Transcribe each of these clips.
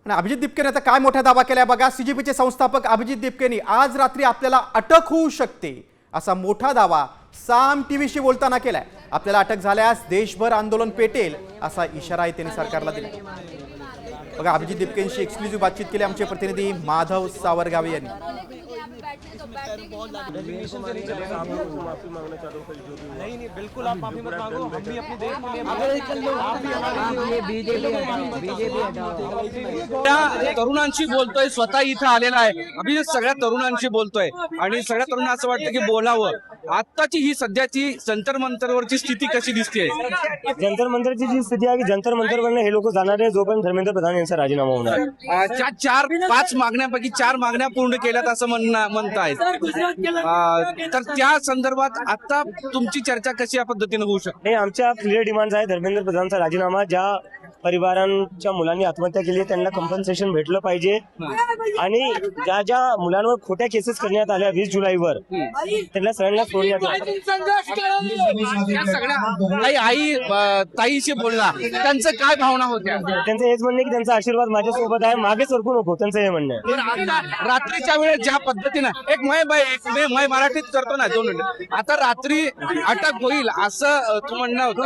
आणि अभिजित दिपकेने आता काय मोठा दावा केलाय बघा। सीजीपीचे संस्थापक अभिजित दिपकेने आज रात्री आपल्याला अटक होऊ शकते असा मोठा दावा साम टीव्हीशी बोलताना केलाय। आपल्याला अटक झाल्यास देशभर आंदोलन पेटेल असा इशाराही त्यांनी सरकारला दिलाय। बघा अभिजित दिपकेंशी एक्सक्लुझिव्ह बातचीत केली आमचे प्रतिनिधी माधव सावरगावे यांनी। नहीं बिल्कुल आप माफी मत मांगो, हम भी अपने देश त्या तरुणांशी बोलतोय, स्वतः इथं आलेला आहे। अभिजित सगळ्या तरुणांशी बोलतोय आणि सगळ्या तरुणांना असं वाटतं की बोलावं। आताची ही सध्याची जंतर मंतरवरची स्थिती कशी दिसते? जंतर मंतरची जी स्थिती आहे की जंतर मंतरवरनं हे लोक जाणार आहे जोपर्यंत धर्मेंद्र प्रधान यांचा राजीनामा होणार। 4-5 मागण्यापैकी 4 मागण्या पूर्ण केल्यात असं म्हणतायत। तर त्या संदर्भात आता तुमची चर्चा कशी या पद्धतीने होऊ शकते? नाही, आमच्या क्लिअर डिमांड आहे धर्मेंद्र प्रधानचा राजीनामा। ज्या परिवारांच्या मुलांनी आत्महत्या केली त्यांना कंपन्सेशन भेटलं पाहिजे आणि ज्या ज्या मुलांवर खोट्या केसेस करण्यात आल्या 20 जुलैवर त्यांना सगळ्यांना सोडण्यात आलं। या सगळ्या आई ताईशी बोलला, त्यांचं काय भावना होत्या? त्यांचं हेच म्हणणं आहे की त्यांचा आशीर्वाद माझ्यासोबत आहे, मागे सरकू नको, त्यांचं हे म्हणणं आहे। पण आता रात्रीच्या वेळेस ज्या पद्धतीनं एक मैं मराठीत करतो ना 2 मिनिट, आता रात्री अटक होईल असं तू म्हणणं होतं।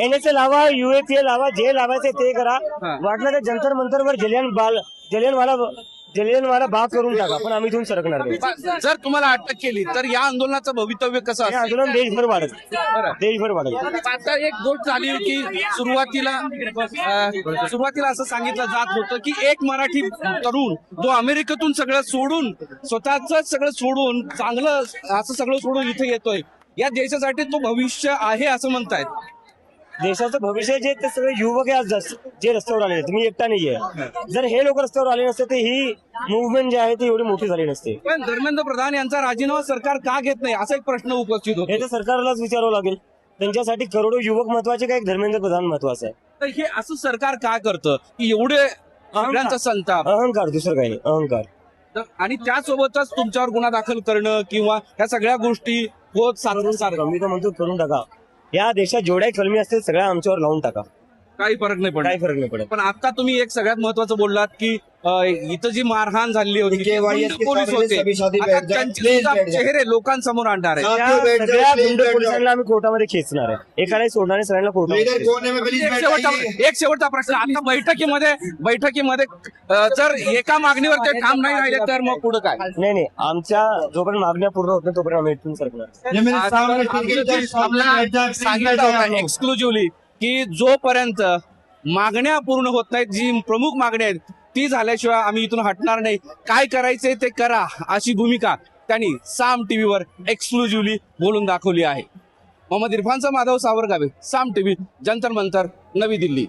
NSA लावा, UAPA लावा, जे लावायचे ते करा। वाटलं तर जंतर मंतरवर जलियनवाला बाग करून टाका, पण आम्ही इथून सरकणार नाही। जर तुम्हाला अटक केली तर या आंदोलनाचं भवितव्य कसं हे असेल? आंदोलन देशभर वाढत। आता एक गोष्ट झाली की सुरुवातीला असं सांगितलं जात होतं की एक मराठी तरुण जो अमेरिकेतून सगळं सोडून, स्वतःच सगळं सोडून, चांगलं असं सगळं सोडून इथे येतोय, या देशासाठी तो भविष्य आहे असं म्हणतायत। देशाचं भविष्य जे ते सगळे युवक आहे आज जे रस्त्यावर आले, तुम्ही एकटा नाहीये। जर हे लोक रस्त्यावर आले नसते तर ही मुवमेंट जी आहे ती एवढी मोठी झाली नसते। पण धर्मेंद्र प्रधान यांचा राजीनामा सरकार का घेत नाही असा एक प्रश्न उपस्थित हे होतो। तर सरकारलाच विचारावं लागेल। त्यांच्यासाठी करोडो युवक महत्वाचे का एक धर्मेंद्र प्रधान महत्वाचं आहे? तर हे असं सरकार का करतं की एवढे सगळ्यांचा संताप? अहंकार, दुसरं काही नाही, अहंकार। आणि त्यासोबतच तुमच्यावर गुन्हा दाखल करणं किंवा ह्या सगळ्या गोष्टी होत सारखं मी तर म्हणतो करून टाका। या देशात जेवढ्या कलमी असतील सगळ्या आमच्यावर लावून टाका, काही फरक नाही काही पडत। फरक नाही पडत। पण आता तुम्ही एक सगळ्यात महत्वाचं बोललात की इथं जी मारहाण झाली होती, पोलीस होते, आता त्यांचे सुद्धा चेहरे लोकांसमोर आणणार आहे। त्या सगळ्या गुंड पोलिसांना आम्ही कोर्टामध्ये खेचणार आहे, एकालाही सोडणार नाही, सगळ्यांना कोर्टामध्ये। एक शेवटचा प्रश्न, आता बैठकीमध्ये जर एका मागणीवर ते ठाम नाही राहिले तर मग पुढे काय? नाही, आमच्या जोपर्यंत मागण्या पूर्ण होत नाही तोपर्यंत आम्ही इथून सरकणार। एक्सक्लुझिव्हली की जोपर्यंत मागण्या पूर्ण होत नाहीत, जी प्रमुख मागणी आहेत ती झाल्याशिवाय आम्ही इथून हटणार नाही, काय करायचंय ते करा अशी भूमिका त्यांनी साम टीव्हीवर एक्सक्लुझिव्हली बोलून दाखवली आहे। मोहम्मद इरफानचा माधव सावरगावे, साम टीव्ही, जंतर मंतर, नवी दिल्ली।